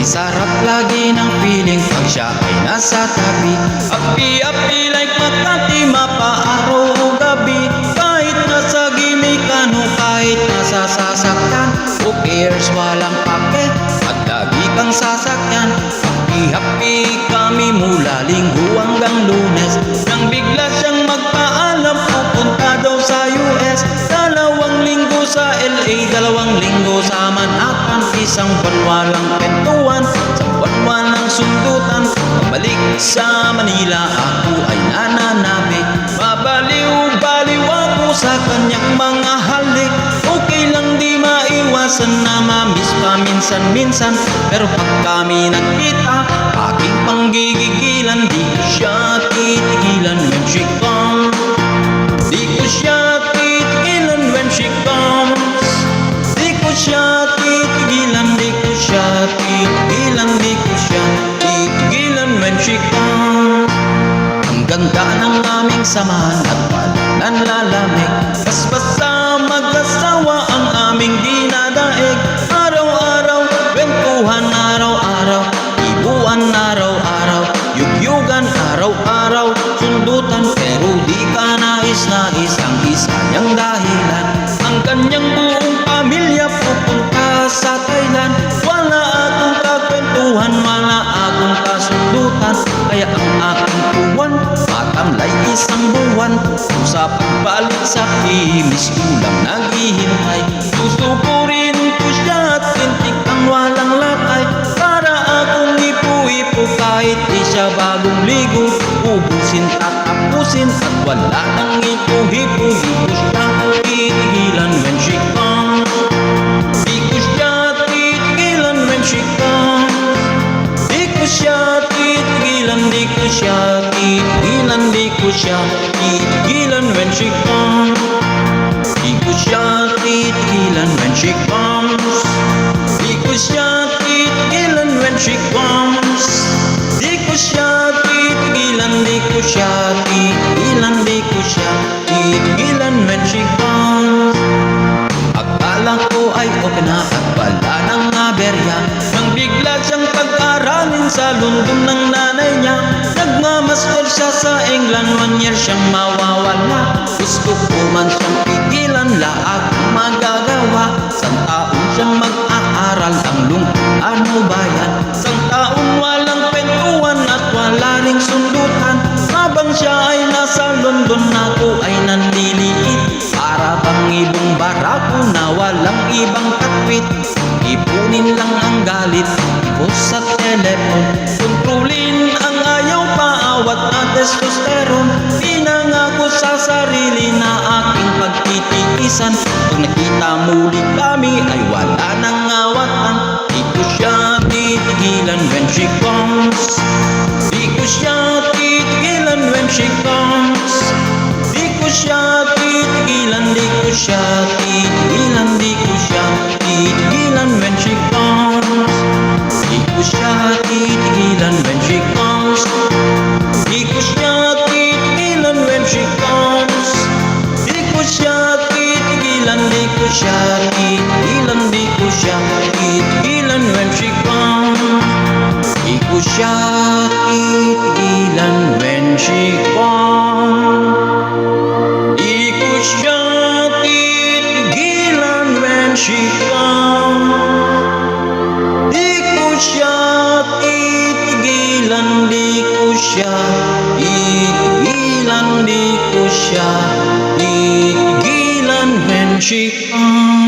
sarap lagi ng feeling pag siya ay nasa tabi. Happy like Makati, mapaaraw o gabi. Kahit nasa gimikan o kahit nasa sasakyan, who cares, walang pake at lagi kang sasakyan. Happy kami mula Linggo hanggang Lunes. Nang bigla siyang magpaalam, pupunta daw sa US. 2 linggo sa LA, 2 linggo sa Manhattan. Isang buwan walang kwentuhan, isang buwan walang sundutan. Pabalik sa Manila, ako ay nananabik. Mabaliw-baliw ako sa kanyang mga halik. Okay lang di maiwasan na mamiss paminsan-minsan, pero pag kami nagkita, aking panggigigilan. Di ko siya titigilan when she comes. Di ko siya titigilan when she comes. Di ko siya titigilan, di ko siya titigilan, di ko siya titigilan when she comes. Ang ganda ng aming samahan at walang nanlalamig. Basbasa mag-asawa ang aming dinadaig. Araw-araw, kwentuhan araw-araw, ibuan araw-araw, yugyugan araw-araw, sundutan pero di ka nais-nais ang isa niyang dahilan. Ang kanyang buong pamilya pupunta sa Thailand. Wala akong kakwentuhan, wala akong kasundutan, kaya ang aking tuwan matamlay isang buwan. Sa pagbalik sa kimis kulang naghihintay. Susupurin ko siya at tintik ang walang lakay. Para akong ipu-ipu kahit di siya bagong ligo. Ubusin tatapusin at wala nang ipu-hipo. Di ko siya titigilan when she comes. Di ko siya titigilan when she comes. Di ko siya titigilan, di ko siya titigilan, di ko siya titigilan when she comes. Di ko siya titigilan when she comes. Di ko siya titigilan when she comes. Di ko siya titigilan, di ko siya titigilan, di ko siya titigilan when she comes. Akala ko ay okay na at wala nang aberya, nang bigla siyang pag-aralin sa London ng nanay niya. Nagmamaskol siya sa England, 1 year siyang mawawala. Gusto ko man siyang pigilan, lahat magagawa. Isang taon siyang mag-aaral, ang lungkot ano ba yan? Isang taon walang kwentuhan at wala ring sundutan. Habang siya ay nasa London, ako ay nanliliit. Para bang ibong barako na walang ibang katwit. Ipunin lang ang galit ko sa telepon. Kontrolin ang ayaw paawat na testosterone. Pinangako sa sarili na aking pagtitiisan. Pag nakita muli kami ay wala nang awatan. Di ko siya titigilan when she comes. Di ko siya titigilan when she comes. Di ko siya titigilan, di ko siya titigilan, di ko siya titigilan when she comes. Di ko siya titigilan when she comes. Di ko siya titigilan when she comes. Di ko siya titigilan, di ko siya titigilan, di ko siya titigilan when she comes. Di ko siya titigilan when she comes. Di ko siya titigilan when she comes. Di ko siya titigilan, di ko siya titigilan, di ko siya titigilan when she comes.